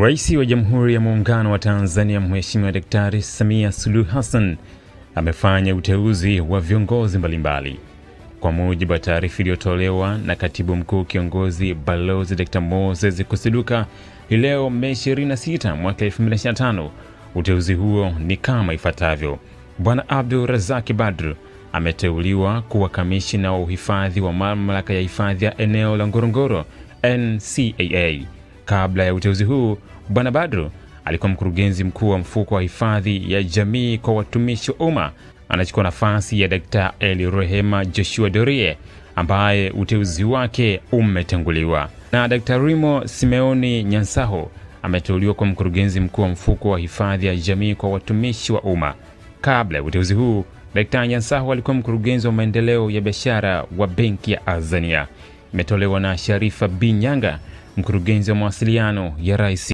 Rais wa Jamhuri ya Muungano wa Tanzania Mheshimiwa Daktari Samia Suluhu Hassan amefanya uteuzi wa viongozi mbalimbali. Kwa mujibu wa taarifa iliyotolewa na Katibu Mkuu Kiongozi Balozi Dr. Moses Kusiluka leo Mei 26 mwaka 2025, uteuzi huo ni kama ifuatavyo. Bwana Abdul Razak Badru ameteuliwa kuwa kamishna wa uhifadhi wa Mamlaka ya Hifadhi ya Eneo la Ngorongoro NCAA. Kabla ya uteuzi huu, Bwana Badru alikuwa mkurugenzi mkuu wa mfuko wa hifadhi ya jamii kwa watumishi wa umma. Anachukua nafasi ya Dr. Eli Rehema Joshua Dorie ambaye uteuzi wake umetanguliwa. Na Dr. Rimo Simeoni Nyansaho ameteuliwa kwa mkurugenzi mkuu wa mfuko wa hifadhi ya jamii kwa watumishi wa umma. Kabla ya uteuzi huu, Dr. Nyansaho alikuwa mkurugenzi wa maendeleo ya biashara wa Benki ya Azania. Imetolewa na Sharifa Binyanga, mkurugenzi wa mawasiliano ya Rais.